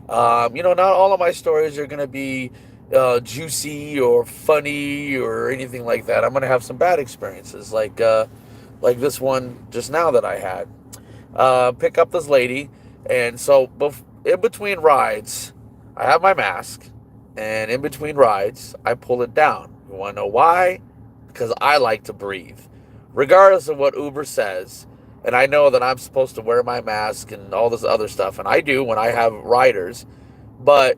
Not all of my stories are going to be juicy or funny or anything like that. I'm going to have some bad experiences, like this one just now that I had. Pick up this lady, and so in between rides, I have my mask, and in between rides, I pull it down. You want to know why? Because I like to breathe, regardless of what Uber says. And I know that I'm supposed to wear my mask and all this other stuff, and I do when I have riders, but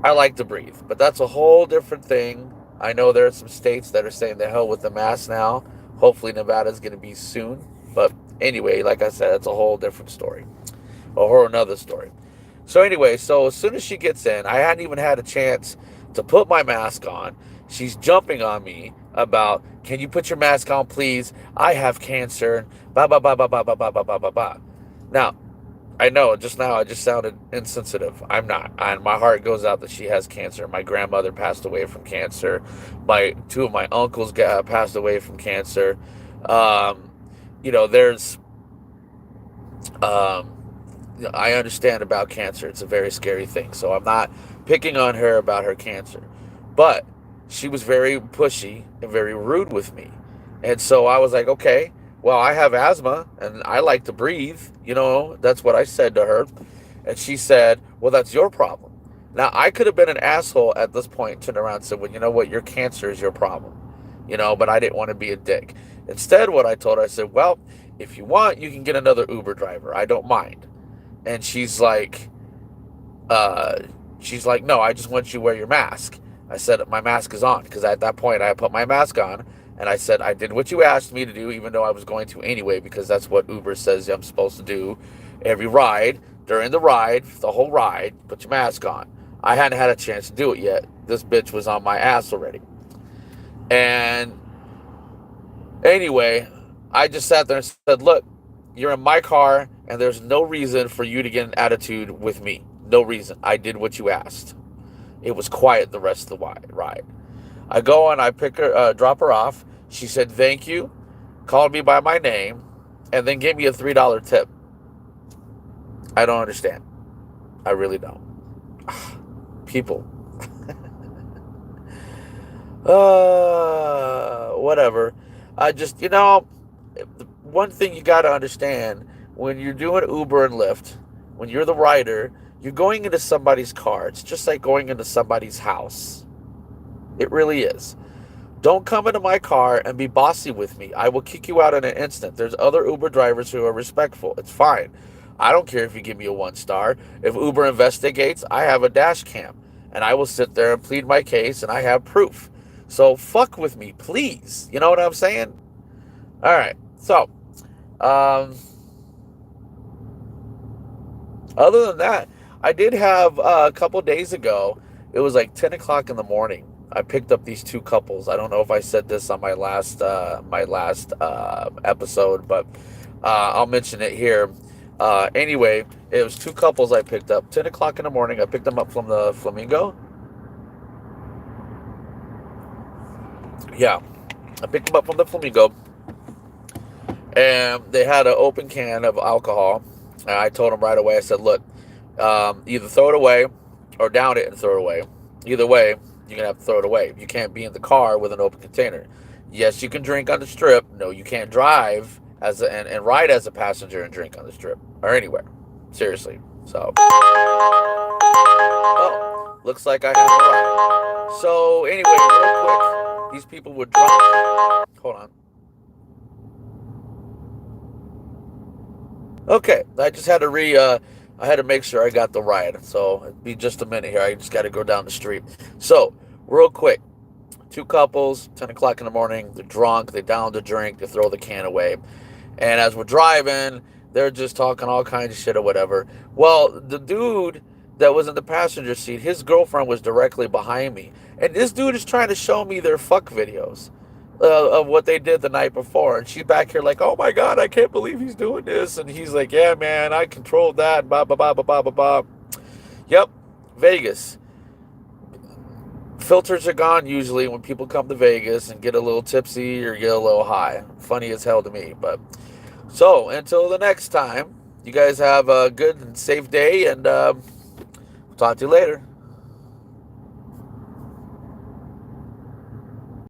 I like to breathe. But that's a whole different thing. I know there are some states that are saying the hell with the mask now. Hopefully, Nevada's going to be soon. But anyway, like I said, it's a whole different story, or another story. So anyway, so as soon as she gets in, I hadn't even had a chance to put my mask on. She's jumping on me about, can you put your mask on, please? I have cancer. Blah blah blah blah blah blah blah blah blah blah. Now, I know just now I just sounded insensitive. I'm not. And my heart goes out that she has cancer. My grandmother passed away from cancer. My two of my uncles passed away from cancer. Um, there's um, I understand about cancer. It's a very scary thing. So I'm not picking on her about her cancer. But she was very pushy and very rude with me. And so I was like, okay, well, I have asthma and I like to breathe. That's what I said to her. And she said, well, that's your problem. Now, I could have been an asshole at this point, turned around and said, well, you know what? Your cancer is your problem. But I didn't want to be a dick. Instead, what I told her, I said, well, if you want, you can get another Uber driver. I don't mind. And uh, she's like, no, I just want you to wear your mask. I said, my mask is on, because at that point I put my mask on, and I said, I did what you asked me to do, even though I was going to anyway, because that's what Uber says I'm supposed to do every ride. During the whole ride, put your mask on. I hadn't had a chance to do it yet. This bitch was on my ass already. And anyway, I just sat there and said, look, you're in my car, and there's no reason for you to get an attitude with me. No reason. I did what you asked. It was quiet the rest of the ride. I go and I pick her, drop her off. She said thank you, called me by my name, and then gave me a $3 tip. I don't understand. I really don't. People. Whatever. I just, one thing you got to understand, when you're doing Uber and Lyft, when you're the rider, you're going into somebody's car. It's just like going into somebody's house. It really is. Don't come into my car and be bossy with me. I will kick you out in an instant. There's other Uber drivers who are respectful. It's fine. I don't care if you give me a 1 star. If Uber investigates, I have a dash cam. And I will sit there and plead my case, and I have proof. So fuck with me, please. You know what I'm saying? All right. So, um, other than that, I did have a couple days ago. It was like 10 o'clock in the morning. I picked up these two couples. I don't know if I said this on my last episode, but I'll mention it here. Anyway, it was two couples I picked up. 10 o'clock in the morning. I picked them up from the Flamingo. Yeah, I picked them up from the Flamingo, and they had an open can of alcohol. And I told them right away. I said, "Look, either throw it away, or down it and throw it away. Either way, you're gonna have to throw it away. You can't be in the car with an open container. Yes, you can drink on the strip. No, you can't drive and ride as a passenger and drink on the strip or anywhere. Seriously. So, oh, looks like I have a ride. So anyway, real quick, these people were drunk. Hold on. Okay, I just had to I had to make sure I got the ride. So it'll be just a minute here. I just got to go down the street. So real quick, two couples, 10 o'clock in the morning. They're drunk. They down the drink. They throw the can away. And as we're driving, they're just talking all kinds of shit or whatever. Well, the dude that was in the passenger seat, his girlfriend was directly behind me. And this dude is trying to show me their fuck videos of what they did the night before. And she's back here like, oh my God, I can't believe he's doing this. And he's like, yeah, man, I controlled that. Blah, blah, blah, blah, blah, blah, blah. Yep, Vegas. Filters are gone usually when people come to Vegas and get a little tipsy or get a little high. Funny as hell to me. But so until the next time, You guys have a good and safe day, and talk to you later.